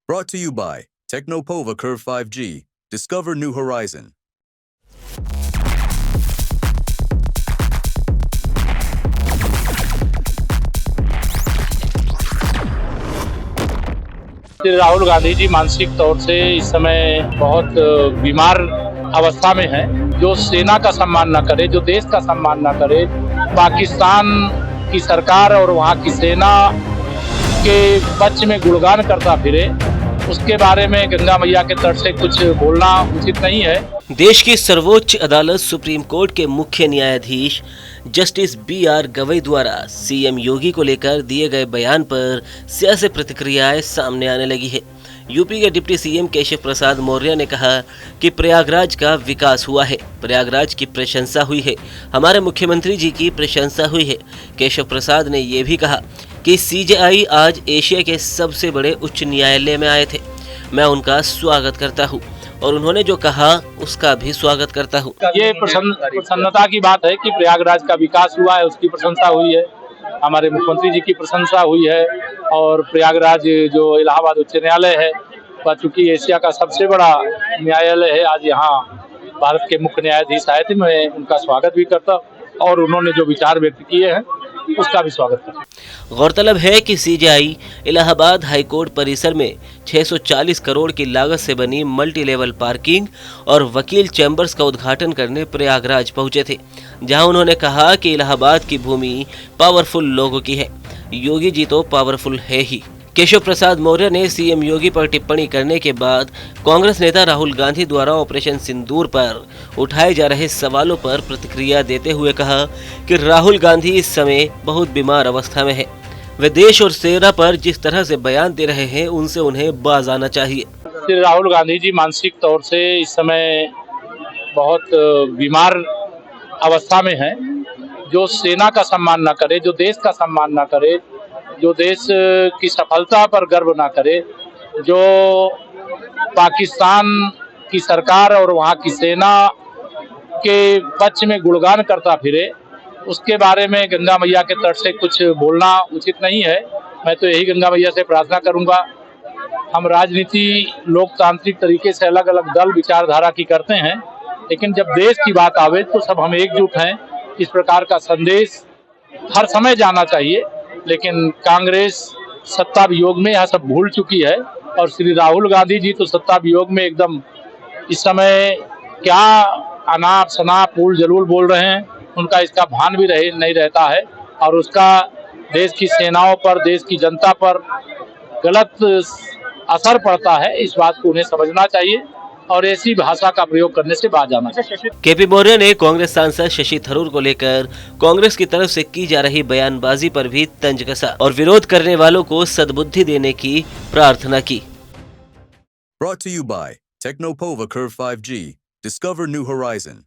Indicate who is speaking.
Speaker 1: Brought to you by Technopova Curve 5G. Discover new horizon.
Speaker 2: Shri Rahul Gandhi ji मानसिक तौर से इस समय बहुत बीमार अवस्था में हैं। जो सेना का सम्मान न करे, जो देश का सम्मान न करे, पाकिस्तान की सरकार और वहाँ की सेना के पक्ष में गुणगान करता फिरे, उसके बारे में गंगा मैया के तट से कुछ बोलना उचित नहीं है।
Speaker 3: देश की सर्वोच्च अदालत सुप्रीम कोर्ट के मुख्य न्यायाधीश जस्टिस बी.आर. गवई द्वारा सीएम योगी को लेकर दिए गए बयान पर सियासी प्रतिक्रियाएं सामने आने लगी है। यूपी के डिप्टी सीएम केशव प्रसाद मौर्य ने कहा कि प्रयागराज का विकास हुआ है, प्रयागराज की प्रशंसा हुई है, हमारे मुख्यमंत्री जी की प्रशंसा हुई है। केशव प्रसाद ने यह भी कहा कि सीजेआई आज एशिया के सबसे बड़े उच्च न्यायालय में आए थे, मैं उनका स्वागत करता हूँ और उन्होंने जो कहा उसका भी स्वागत करता हूँ।
Speaker 2: ये प्रसन्नता की बात है कि प्रयागराज का विकास हुआ है, उसकी प्रशंसा हुई है, हमारे मुख्यमंत्री जी की प्रशंसा हुई है। और प्रयागराज जो इलाहाबाद उच्च न्यायालय है, वह चूंकि एशिया का सबसे बड़ा न्यायालय है, आज यहाँ भारत के मुख्य न्यायाधीश आए थे, मैं उनका स्वागत भी करता और उन्होंने जो विचार व्यक्त किए हैं उसका भी स्वागत करता।
Speaker 3: गौरतलब है कि सीजेआई इलाहाबाद हाईकोर्ट परिसर में 640 करोड़ की लागत से बनी मल्टी लेवल पार्किंग और वकील चैम्बर्स का उद्घाटन करने प्रयागराज पहुंचे थे, जहां उन्होंने कहा कि इलाहाबाद की भूमि पावरफुल लोगों की है, योगी जी तो पावरफुल है ही। केशव प्रसाद मौर्य ने सीएम योगी पर टिप्पणी करने के बाद कांग्रेस नेता राहुल गांधी द्वारा ऑपरेशन सिंदूर पर उठाए जा रहे सवालों पर प्रतिक्रिया देते हुए कहा कि राहुल गांधी इस समय बहुत बीमार अवस्था में है, वे देश और सेना पर जिस तरह से बयान दे रहे हैं उनसे उन्हें बाज आना चाहिए।
Speaker 2: श्री राहुल गांधी जी मानसिक तौर से इस समय बहुत बीमार अवस्था में हैं। जो सेना का सम्मान न करे, जो देश का सम्मान न करे, जो देश की सफलता पर गर्व ना करे, जो पाकिस्तान की सरकार और वहाँ की सेना के पक्ष में गुणगान करता फिरे, उसके बारे में गंगा मैया के तट से कुछ बोलना उचित नहीं है। मैं तो यही गंगा मैया से प्रार्थना करूंगा। हम राजनीति लोकतांत्रिक तरीके से अलग अलग दल विचारधारा की करते हैं, लेकिन जब देश की बात आवे तो सब हम एकजुट हैं। इस प्रकार का संदेश हर समय जाना चाहिए, लेकिन कांग्रेस सत्ता वियोग में यह सब भूल चुकी है और श्री राहुल गांधी जी तो सत्ता वियोग में एकदम इस समय क्या अनाप शनाप उल जलूल बोल रहे हैं, उनका इसका भान भी नहीं रहता है और उसका देश की सेनाओं पर, देश की जनता पर गलत असर पड़ता है। इस बात को उन्हें समझना चाहिए और ऐसी भाषा का प्रयोग करने से बाज आना चाहिए।
Speaker 3: केपी मौर्य ने कांग्रेस सांसद शशि थरूर को लेकर कांग्रेस की तरफ से की जा रही बयानबाजी पर भी तंज कसा और विरोध करने वालों को सद्बुद्धि देने की प्रार्थना की।
Speaker 1: Brought to you by Technopova Curve 5G. Discover new horizon.